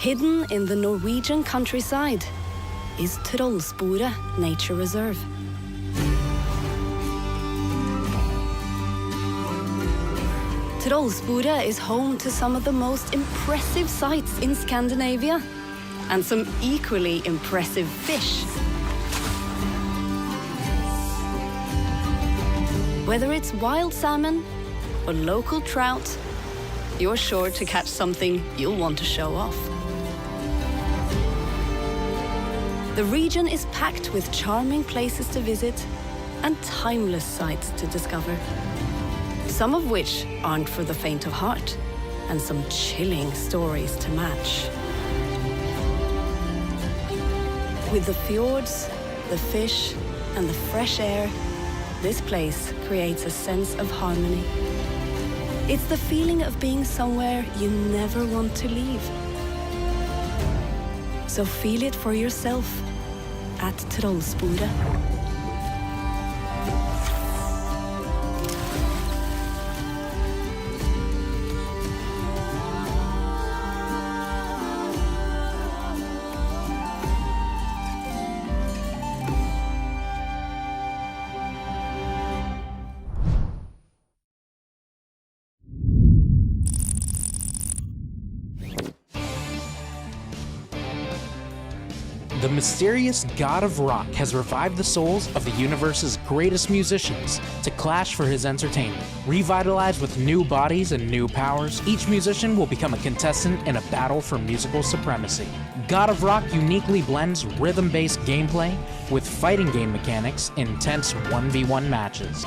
Hidden in the Norwegian countryside is Trollsporet Nature Reserve. Trollsporet is home to some of the most impressive sights in Scandinavia and some equally impressive fish. Whether it's wild salmon or local trout, you're sure to catch something you'll want to show off. The region is packed with charming places to visit and timeless sights to discover. Some of which aren't for the faint of heart, and some chilling stories to match. With the fjords, the fish, and the fresh air, this place creates a sense of harmony. It's the feeling of being somewhere you never want to leave. So feel it for yourself at Trollsporet. The mysterious god of rock has revived the souls of the universe's greatest musicians to clash for his entertainment. Revitalized with new bodies and new powers, each musician will become a contestant in a battle for musical supremacy. God of Rock uniquely blends rhythm-based gameplay with fighting game mechanics in intense 1v1 matches.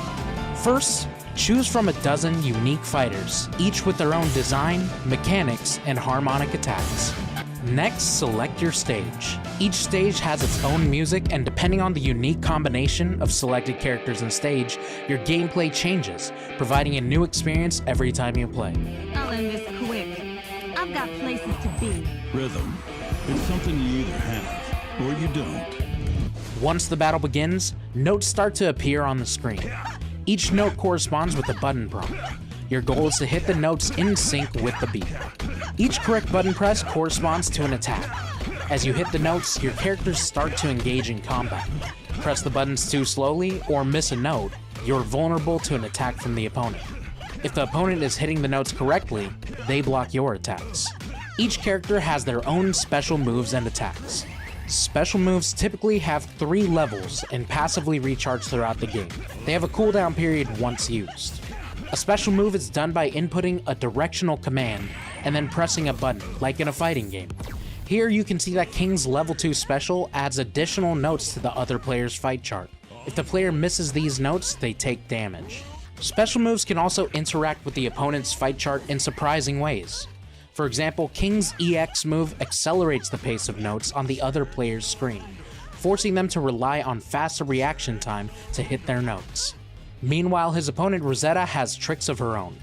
First, choose from a dozen unique fighters, each with their own design, mechanics, and harmonic attacks. Next, select your stage. Each stage has its own music, and depending on the unique combination of selected characters and stage, your gameplay changes, providing a new experience every time you play. I'll end this quick. I've got places to be. Rhythm. It's something you either have or you don't. Once the battle begins, notes start to appear on the screen. Each note corresponds with a button prompt. Your goal is to hit the notes in sync with the beat. Each correct button press corresponds to an attack. As you hit the notes, your characters start to engage in combat. Press the buttons too slowly or miss a note, you're vulnerable to an attack from the opponent. If the opponent is hitting the notes correctly, they block your attacks. Each character has their own special moves and attacks. Special moves typically have 3 levels and passively recharge throughout the game. They have a cooldown period once used. A special move is done by inputting a directional command and then pressing a button, like in a fighting game. Here you can see that King's level 2 special adds additional notes to the other player's fight chart. If the player misses these notes, they take damage. Special moves can also interact with the opponent's fight chart in surprising ways. For example, King's EX move accelerates the pace of notes on the other player's screen, forcing them to rely on faster reaction time to hit their notes. Meanwhile, his opponent Rosetta has tricks of her own.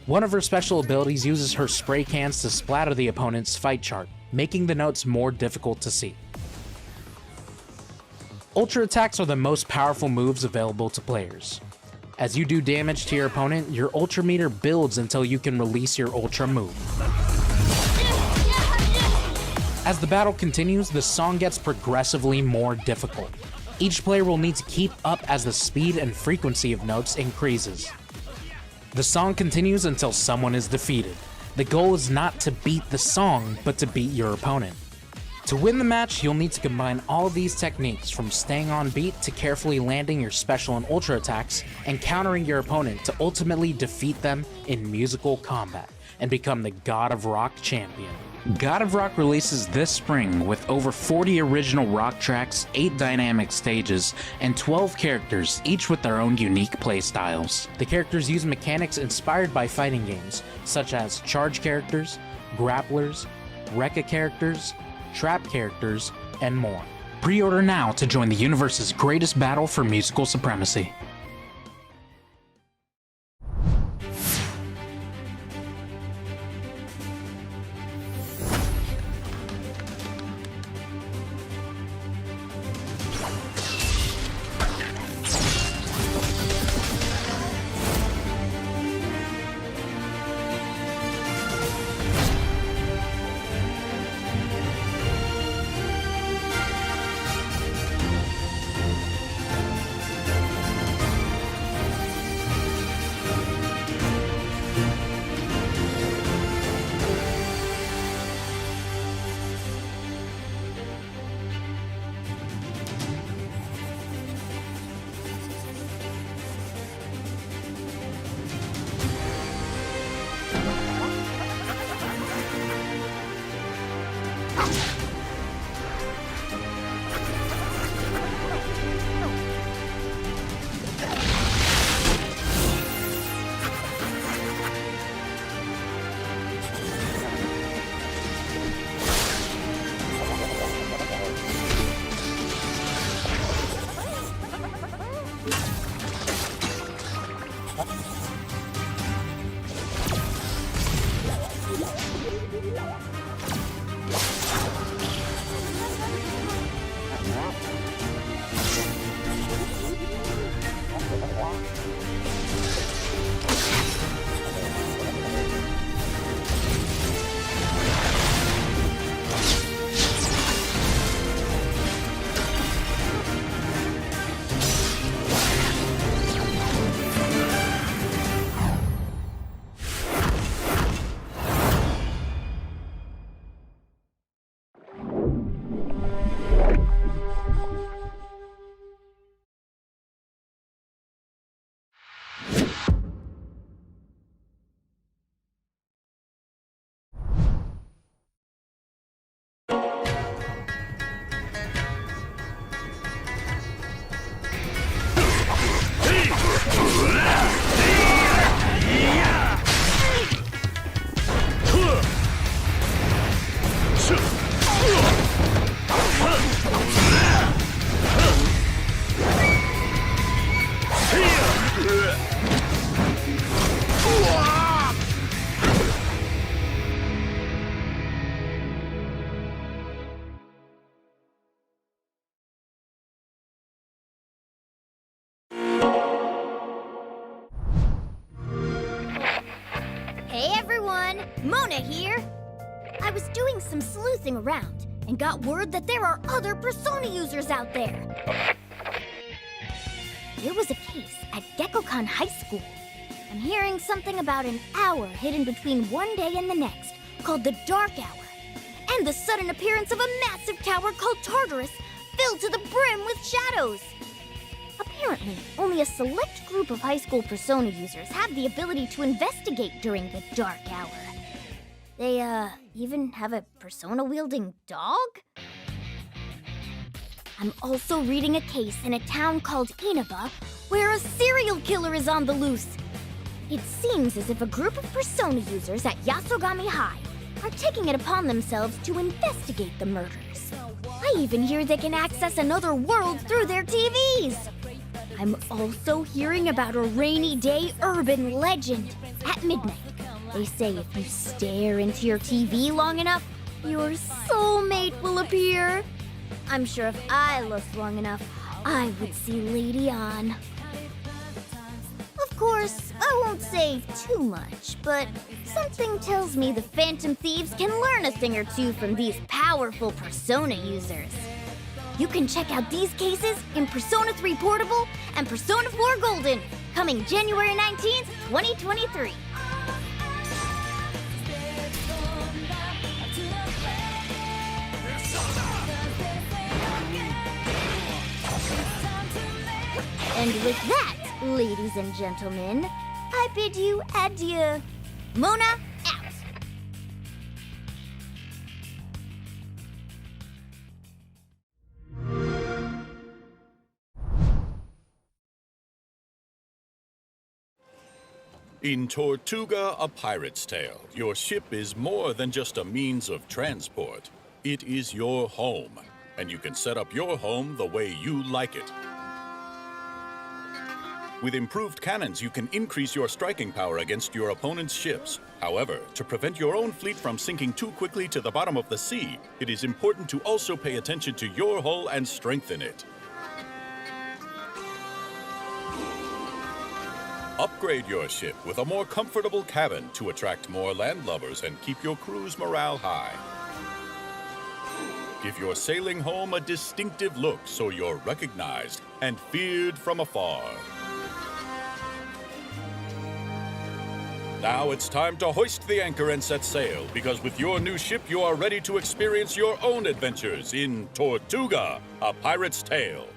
One of her special abilities uses her spray cans to splatter the opponent's fight chart, making the notes more difficult to see. Ultra attacks are the most powerful moves available to players. As you do damage to your opponent, your ultra meter builds until you can release your ultra move. As the battle continues, the song gets progressively more difficult. Each player will need to keep up as the speed and frequency of notes increases. The song continues until someone is defeated. The goal is not to beat the song, but to beat your opponent. To win the match, you'll need to combine all of these techniques, from staying on beat to carefully landing your special and ultra attacks and countering your opponent to ultimately defeat them in musical combat and become the God of Rock champion. God of Rock releases this spring with over 40 original rock tracks, 8 dynamic stages, and 12 characters, each with their own unique playstyles. The characters use mechanics inspired by fighting games, such as charge characters, grapplers, Rekka characters, trap characters, and more. Pre-order now to join the universe's greatest battle for musical supremacy. Hey everyone, Mona here. I was doing some sleuthing around and got word that there are other Persona users out there. There was a case at Gekkoukan High School. I'm hearing something about an hour hidden between one day and the next, called the Dark Hour, and the sudden appearance of a massive tower called Tartarus, filled to the brim with shadows. Apparently, only a select group of high school Persona users have the ability to investigate during the Dark Hour. They, even have a Persona-wielding dog? I'm also reading a case in a town called Inaba, where a serial killer is on the loose. It seems as if a group of Persona users at Yasogami High are taking it upon themselves to investigate the murders. I even hear they can access another world through their TVs. I'm also hearing about a rainy day urban legend. At midnight, they say if you stare into your TV long enough, your soulmate will appear. I'm sure if I looked long enough, I would see Lady Ann. Of course, I won't say too much, but something tells me the Phantom Thieves can learn a thing or two from these powerful Persona users. You can check out these cases in Persona 3 Portable and Persona 4 Golden, coming January 19th, 2023. And with that, ladies and gentlemen, I bid you adieu. Mona, out. In Tortuga, A Pirate's Tale, your ship is more than just a means of transport. It is your home, and you can set up your home the way you like it. With improved cannons, you can increase your striking power against your opponent's ships. However, to prevent your own fleet from sinking too quickly to the bottom of the sea, it is important to also pay attention to your hull and strengthen it. Upgrade your ship with a more comfortable cabin to attract more landlubbers and keep your crew's morale high. Give your sailing home a distinctive look so you're recognized and feared from afar. Now it's time to hoist the anchor and set sail, because with your new ship you are ready to experience your own adventures in Tortuga, A Pirate's Tale.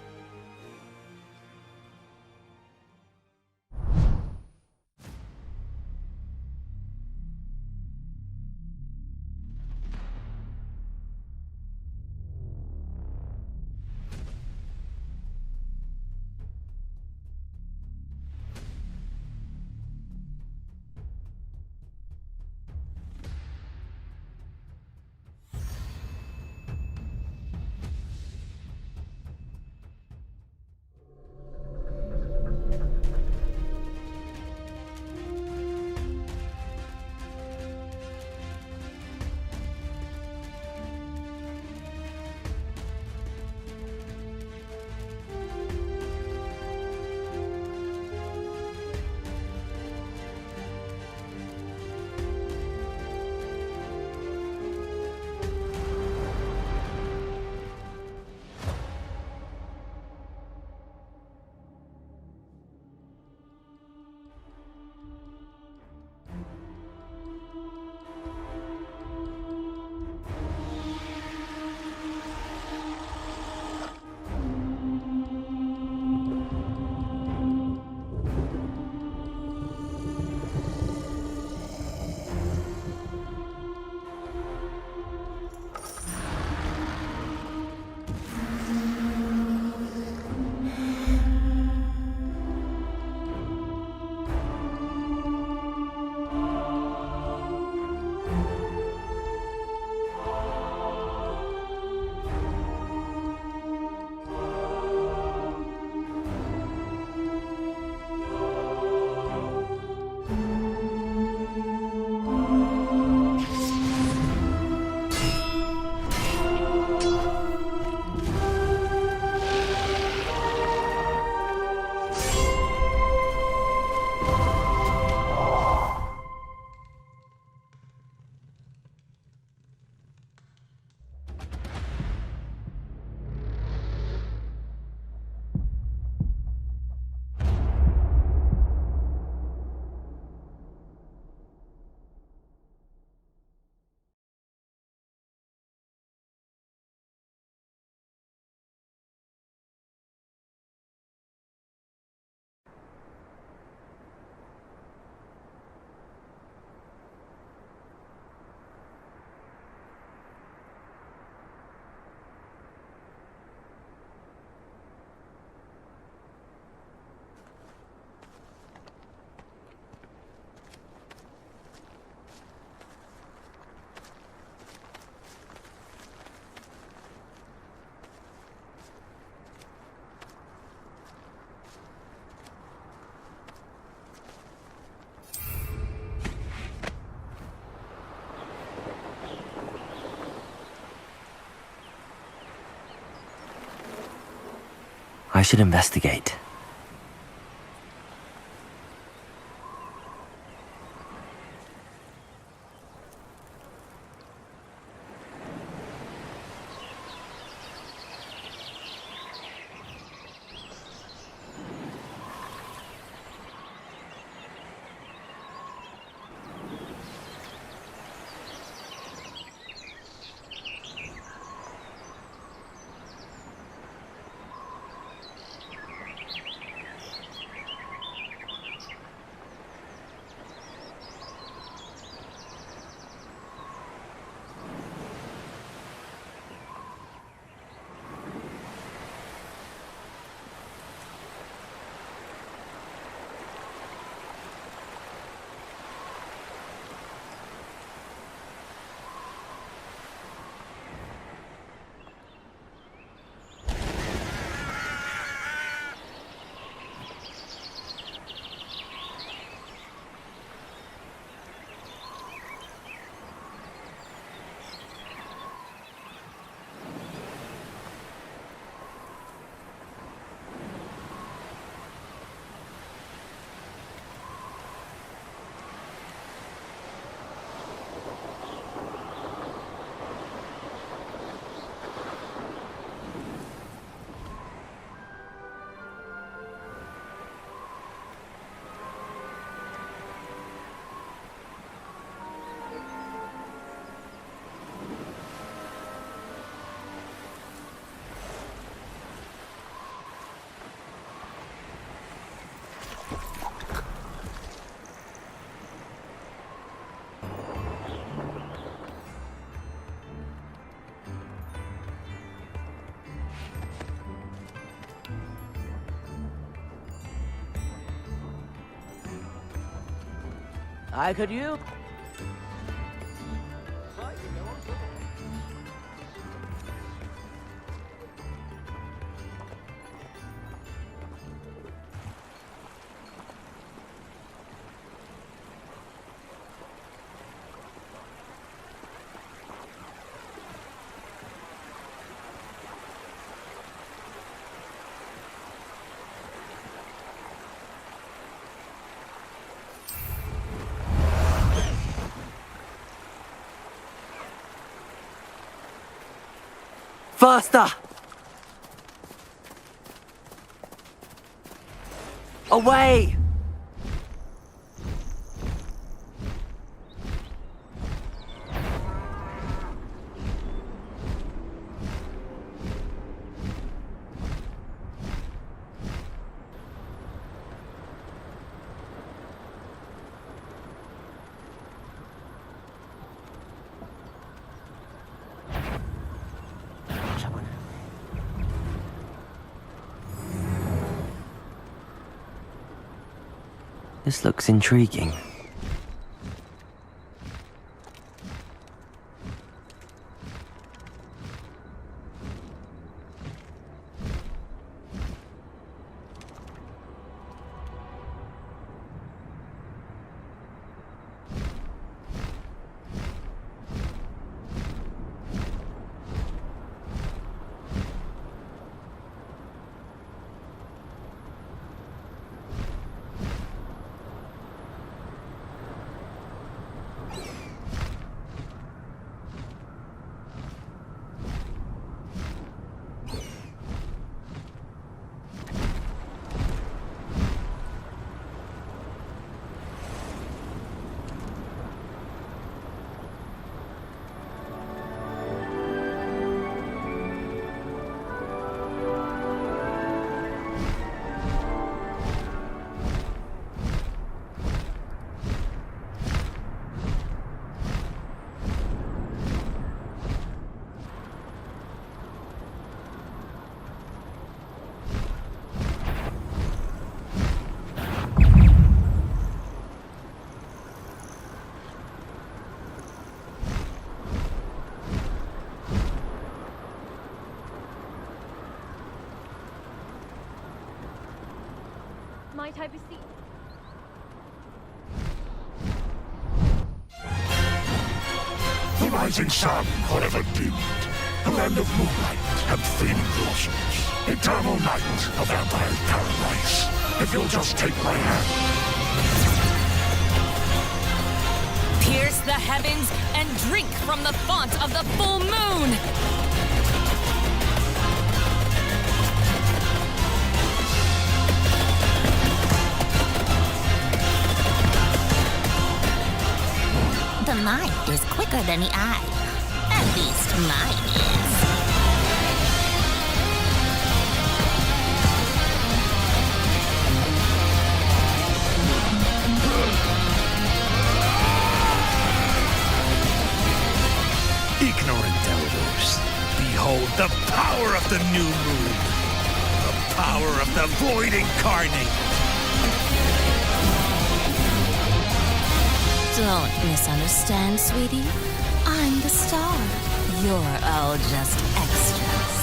I should investigate. I could use. Faster! Away! This looks intriguing. My type of seat. The rising sun forever dimmed. A land of moonlight and fading blossoms. Eternal night of vampire paradise. If you'll just take my hand. Pierce the heavens and drink from the font of the full moon! The mind is quicker than the eye. At least mine is. Ignorant elders, behold the power of the new moon. The power of the void incarnate. Don't misunderstand, sweetie. I'm the star. You're all just extras.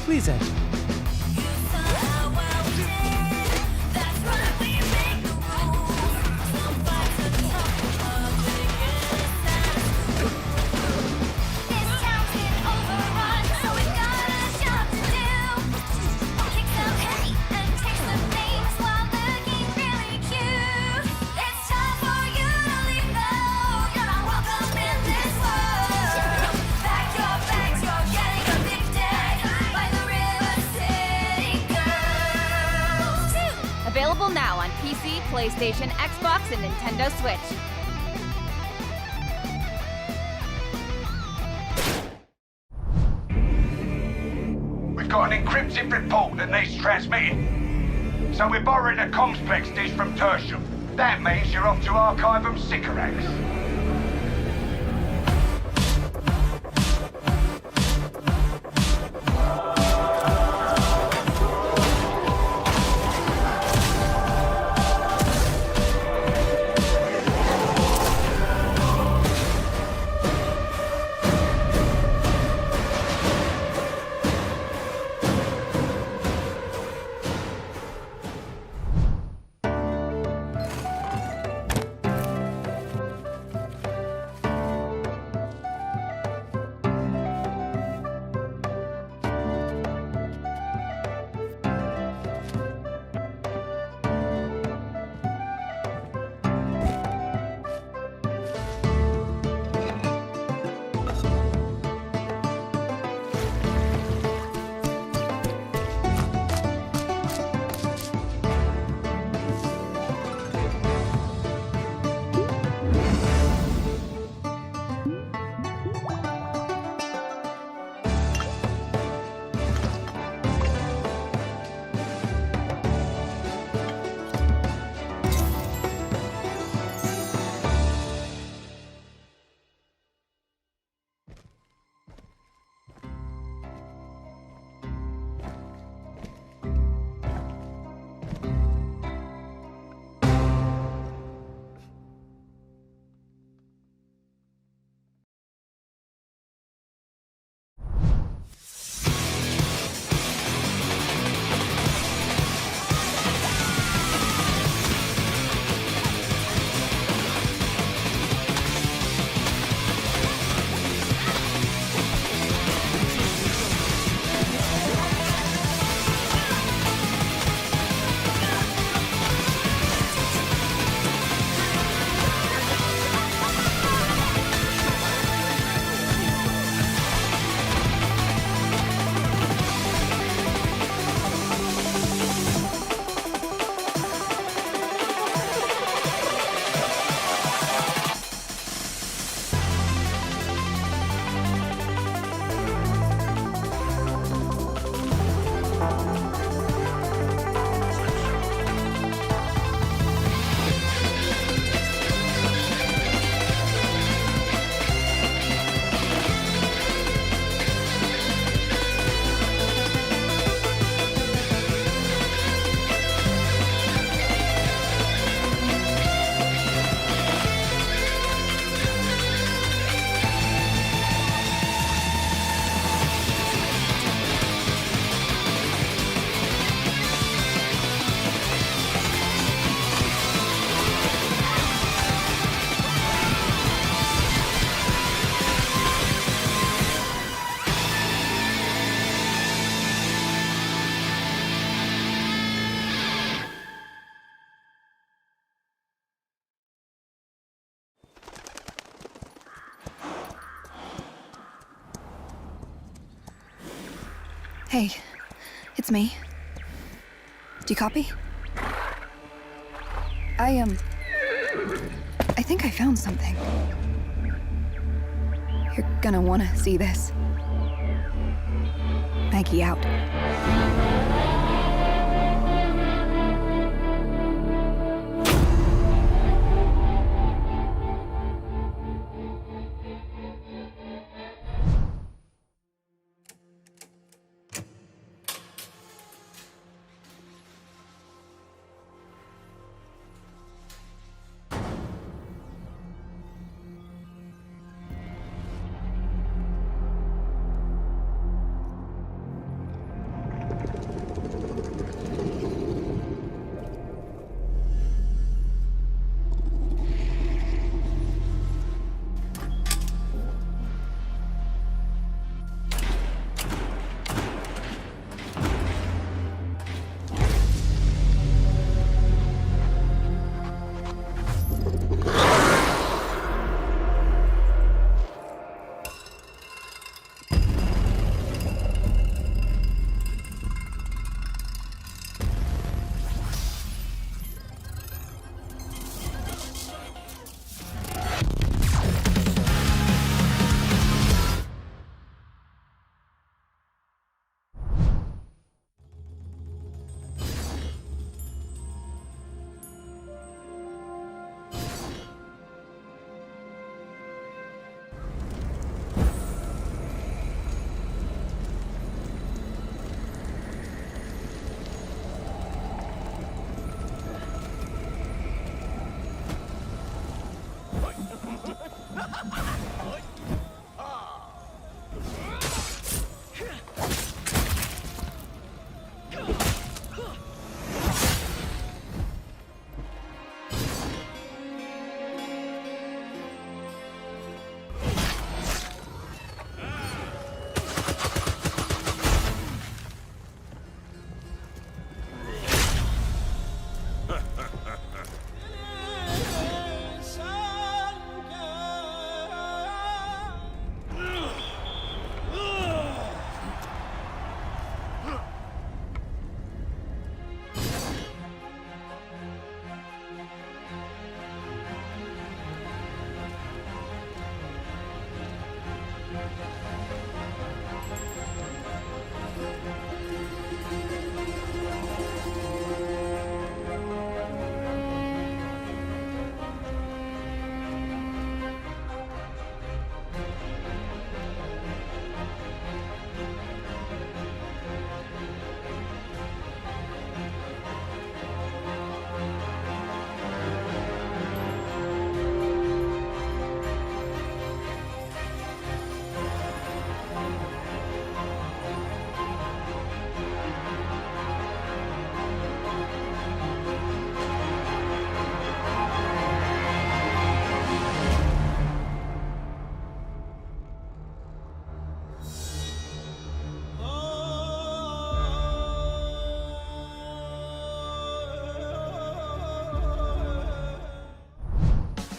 Please enter. Available now on PC, PlayStation, Xbox, and Nintendo Switch. We've got an encrypted report that needs transmitting. So we're borrowing a complex dish from Tertium. That means you're off to Archivum Sycorax. Hey, it's me. Do you copy? I think I found something. You're gonna wanna see this. Maggie out.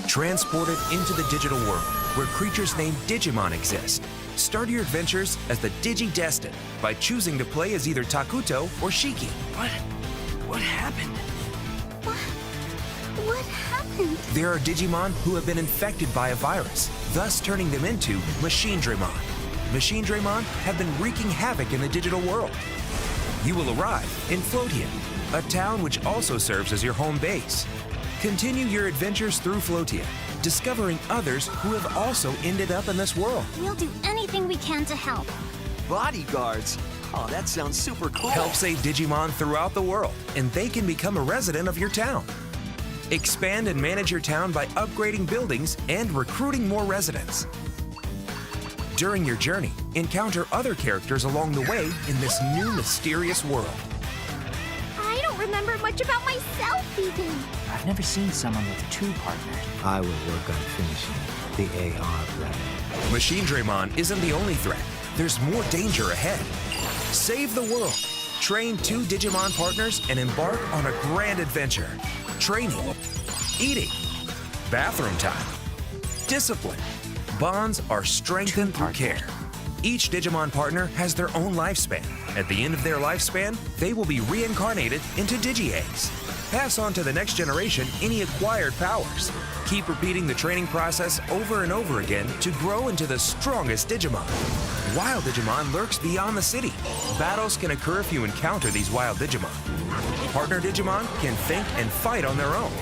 Transported into the digital world, where creatures named Digimon exist. Start your adventures as the Digi-Destined by choosing to play as either Takuto or Shiki. What happened? What happened? There are Digimon who have been infected by a virus, thus turning them into Machine Draymon. Machine Draymon have been wreaking havoc in the digital world. You will arrive in Floatia, a town which also serves as your home base. Continue your adventures through Floatia, discovering others who have also ended up in this world. We'll do anything we can to help. Bodyguards? Oh, that sounds super cool. Help save Digimon throughout the world, and they can become a resident of your town. Expand and manage your town by upgrading buildings and recruiting more residents. During your journey, encounter other characters along the way in this new mysterious world. I don't remember much about myself even. I've never seen someone with two partners. I will work on finishing the AR plan. Machine Draymon isn't the only threat. There's more danger ahead. Save the world. Train 2 Digimon partners and embark on a grand adventure. Training, eating, bathroom time, discipline. Bonds are strengthened through care. Each Digimon partner has their own lifespan. At the end of their lifespan, they will be reincarnated into Digi-Eggs. Pass on to the next generation any acquired powers. Keep repeating the training process over and over again to grow into the strongest Digimon. Wild Digimon lurks beyond the city. Battles can occur if you encounter these wild Digimon. Partner Digimon can think and fight on their own.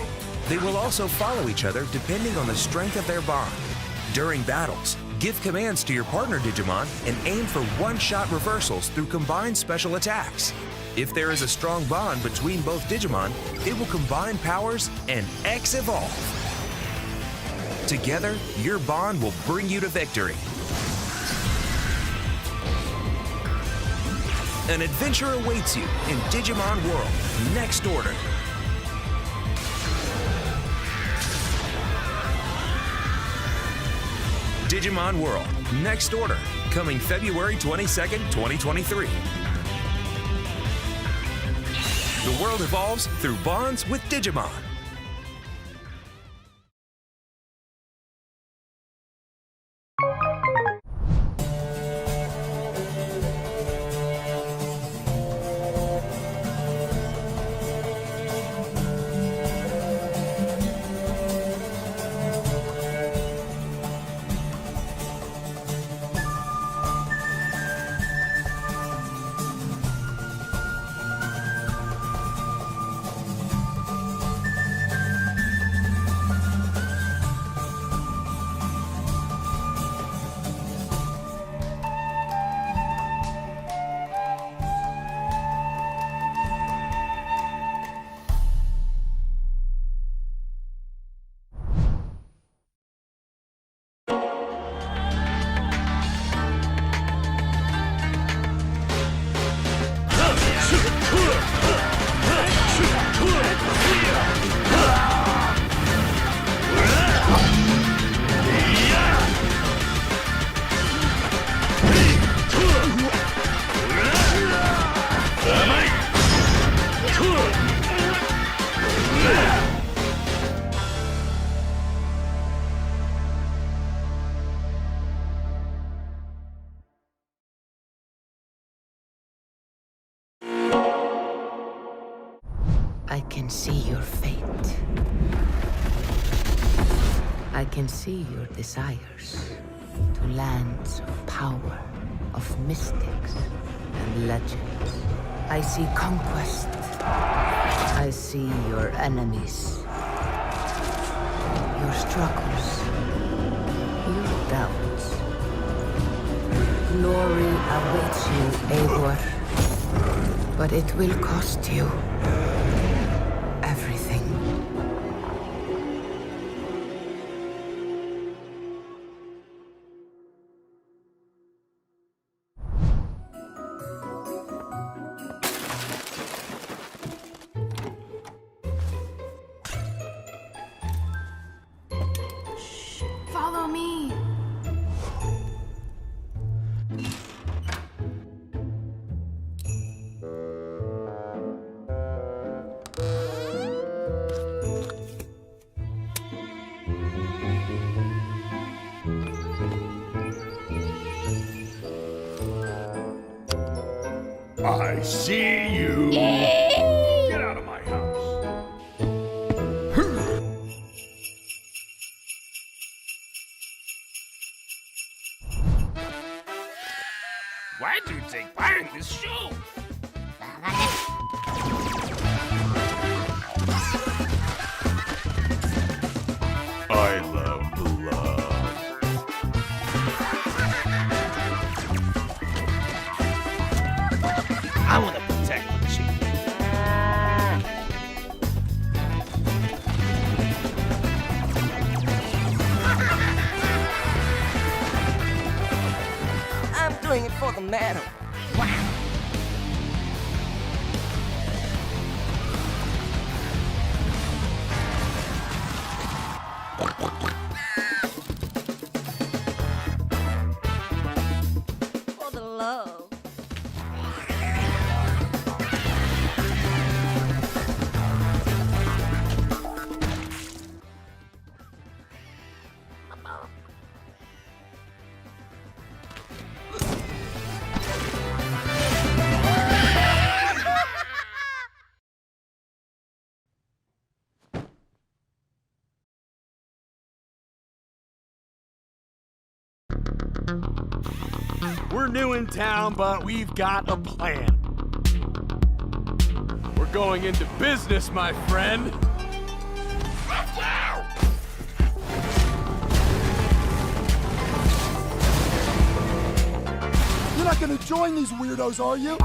They will also follow each other depending on the strength of their bond. During battles, give commands to your partner Digimon and aim for one-shot reversals through combined special attacks. If there is a strong bond between both Digimon, it will combine powers and X-Evolve. Together, your bond will bring you to victory. An adventure awaits you in Digimon World Next Order. Digimon World Next Order, coming February 22nd, 2023. The world evolves through bonds with Digimon. I can see your fate. I can see your desires to lands of power, of mystics and legends. I see conquest. I see your enemies, your struggles, your doubts. Glory awaits you, Eivor, but it will cost you everything. Follow me. I see you. Get out of my house. Why do you take part in this show? I love blood. I want to protect the machine. I'm doing it for the medal. Wow. For the love. We're new in town, but we've got a plan. We're going into business, my friend. You're not gonna join these weirdos, are you?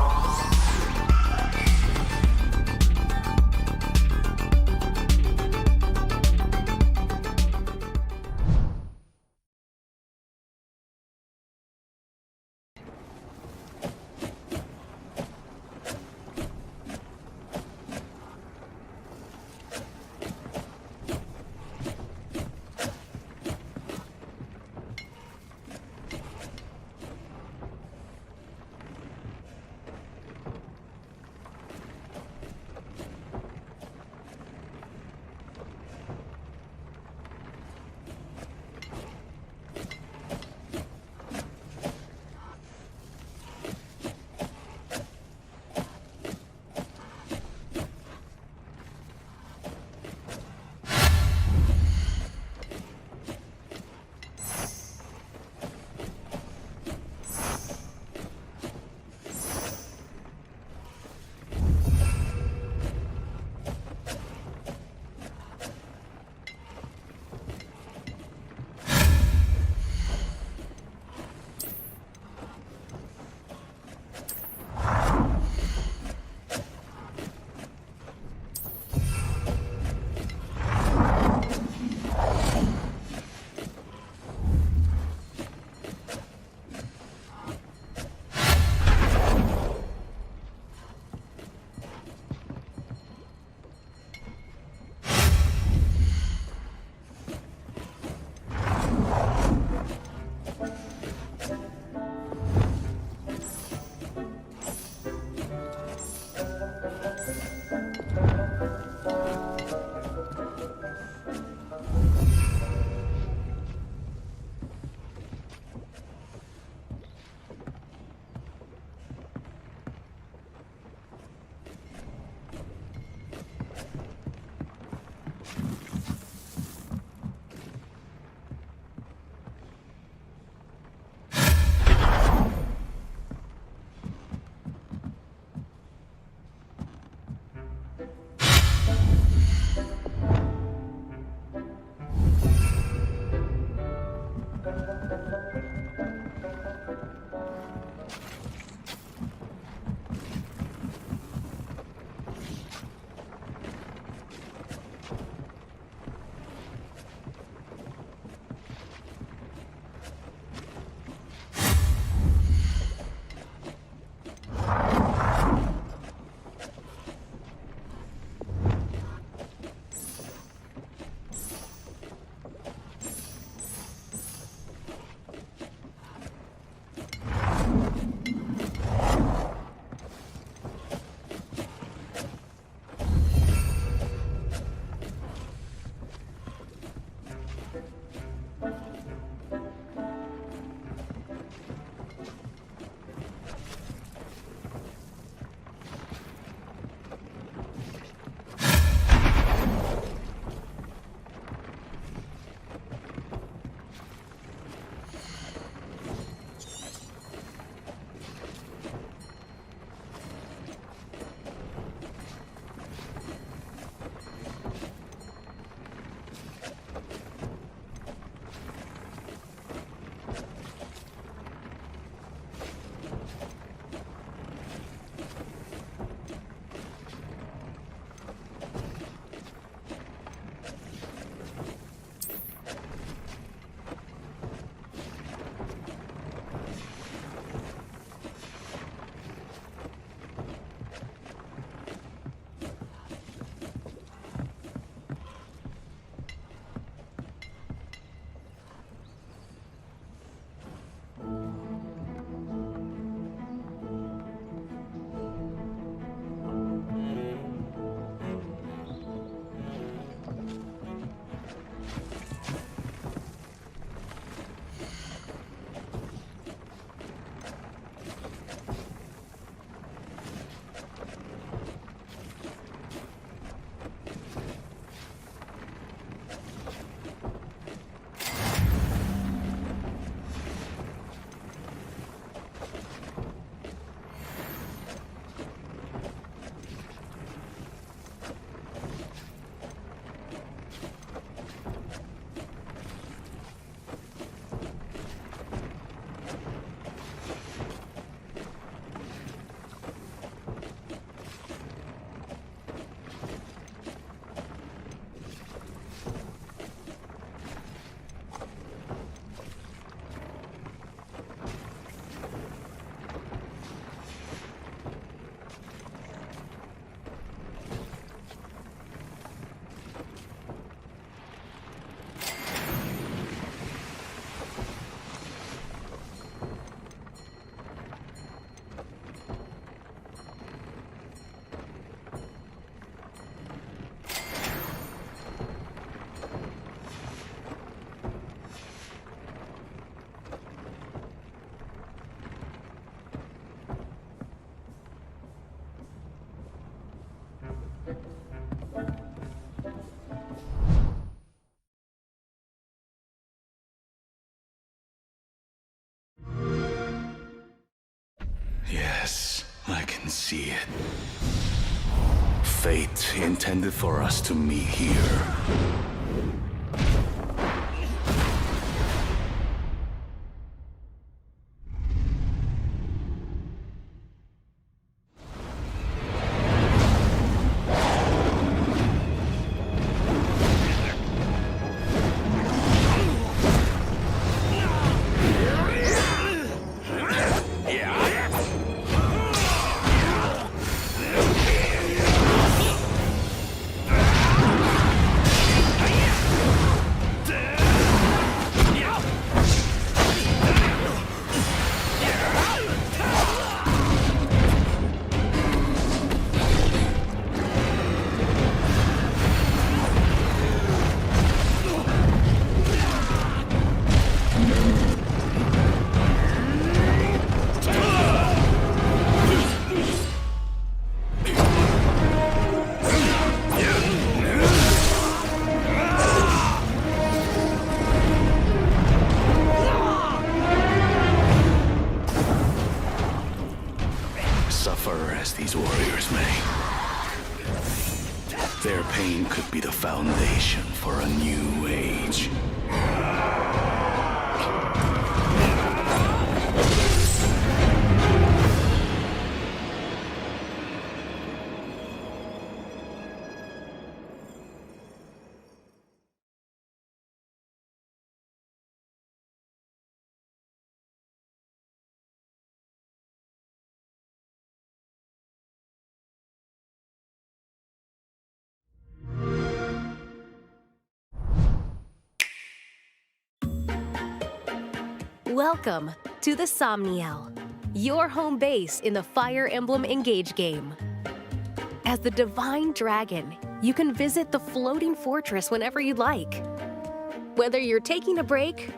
see it. Fate intended for us to meet here. Suffer as these warriors may, their pain could be the foundation for a new age. Welcome to the Somniel, your home base in the Fire Emblem Engage game. As the Divine Dragon, you can visit the floating fortress whenever you'd like. Whether you're taking a break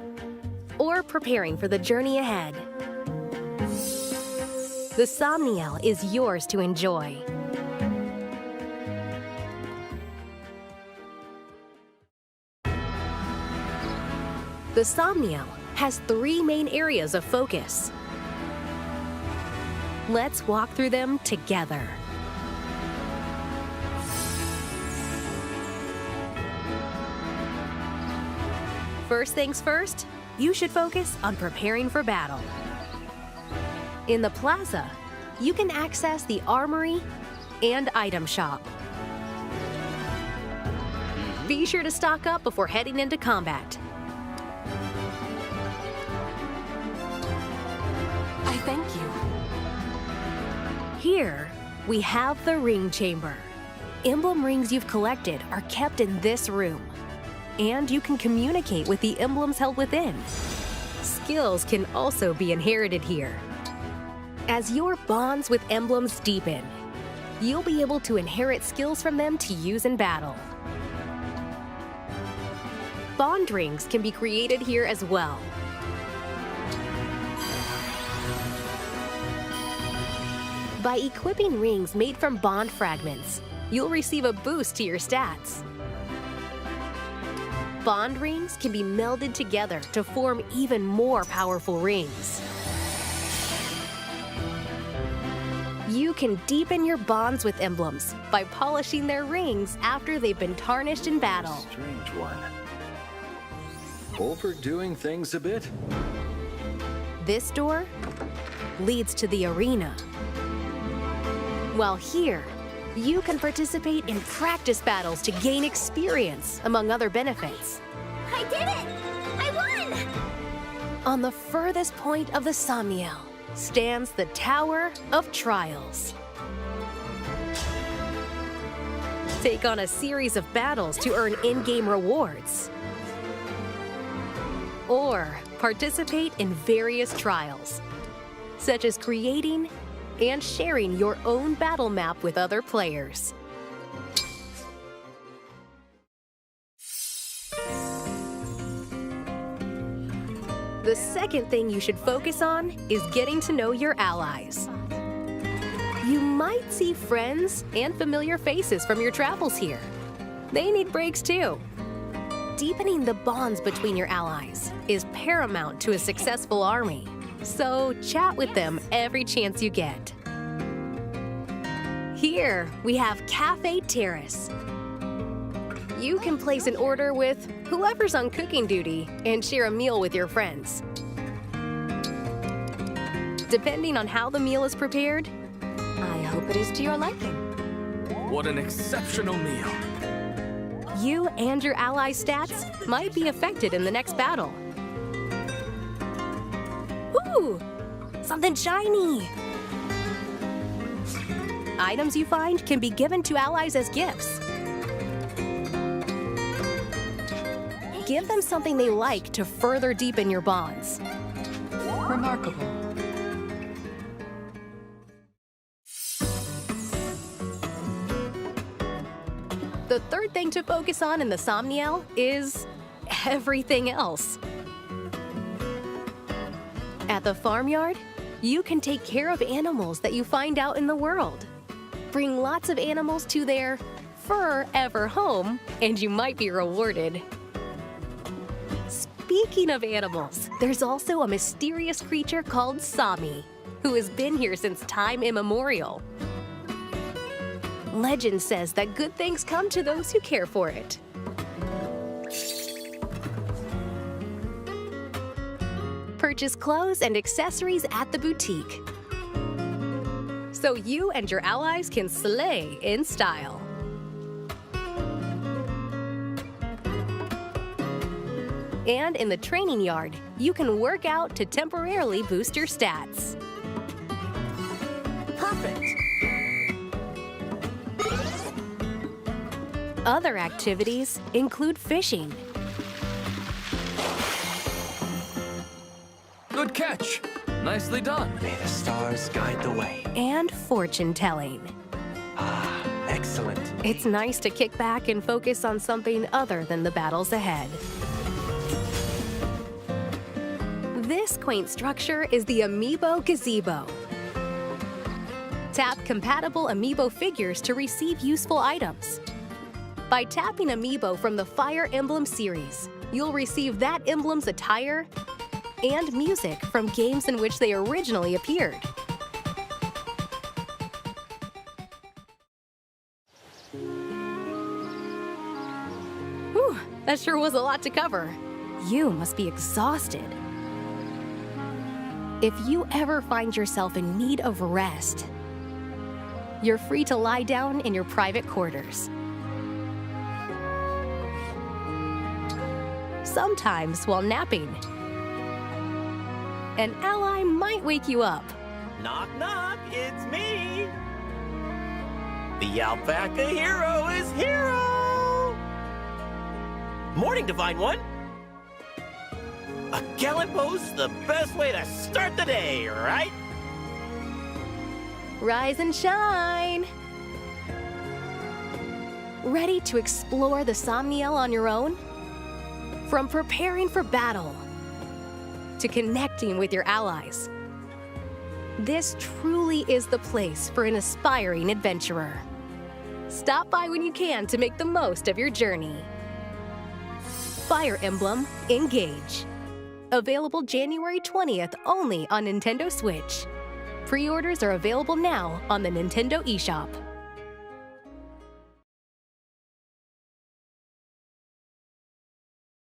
or preparing for the journey ahead, the Somniel is yours to enjoy. The Somniel has 3 main areas of focus. Let's walk through them together. First things first, you should focus on preparing for battle. In the plaza, you can access the armory and item shop. Be sure to stock up before heading into combat. Thank you. Here, we have the ring chamber. Emblem rings you've collected are kept in this room, and you can communicate with the emblems held within. Skills can also be inherited here. As your bonds with emblems deepen, you'll be able to inherit skills from them to use in battle. Bond rings can be created here as well. By equipping rings made from bond fragments, you'll receive a boost to your stats. Bond rings can be melded together to form even more powerful rings. You can deepen your bonds with emblems by polishing their rings after they've been tarnished in battle. Strange one. Overdoing things a bit? This door leads to the arena. While here, you can participate in practice battles to gain experience, among other benefits. I did it! I won! On the furthest point of the Somniel stands the Tower of Trials. Take on a series of battles to earn in-game rewards. Or participate in various trials, such as creating and sharing your own battle map with other players. The second thing you should focus on is getting to know your allies. You might see friends and familiar faces from your travels here. They need breaks too. Deepening the bonds between your allies is paramount to a successful army. So chat with them every chance you get. Here, we have Cafe Terrace. You can place an order with whoever's on cooking duty and share a meal with your friends. Depending on how the meal is prepared, I hope it is to your liking. What an exceptional meal. You and your allies' stats might be affected in the next battle. Ooh, something shiny. Items you find can be given to allies as gifts. Give them something they like to further deepen your bonds. Remarkable. The third thing to focus on in the Somniel is everything else. At the farmyard, you can take care of animals that you find out in the world. Bring lots of animals to their forever home, and you might be rewarded. Speaking of animals, there's also a mysterious creature called Sami, who has been here since time immemorial. Legend says that good things come to those who care for it. Purchase clothes and accessories at the boutique, so you and your allies can slay in style. And in the training yard, you can work out to temporarily boost your stats. Perfect. Other activities include fishing. Good catch. Nicely done. May the stars guide the way. And fortune telling. Ah, excellent. It's nice to kick back and focus on something other than the battles ahead. This quaint structure is the Amiibo Gazebo. Tap compatible Amiibo figures to receive useful items. By tapping Amiibo from the Fire Emblem series, you'll receive that emblem's attire and music from games in which they originally appeared. Whew, that sure was a lot to cover. You must be exhausted. If you ever find yourself in need of rest, you're free to lie down in your private quarters. Sometimes while napping, an ally might wake you up. Knock, knock, it's me. The Alpaca Hero is hero. Morning, Divine One. A gallant post, the best way to start the day, right? Rise and shine! Ready to explore the Somniel on your own? From preparing for battle to connecting with your allies, this truly is the place for an aspiring adventurer. Stop by when you can to make the most of your journey. Fire Emblem Engage. Available January 20th only on Nintendo Switch. Pre-orders are available now on the Nintendo eShop.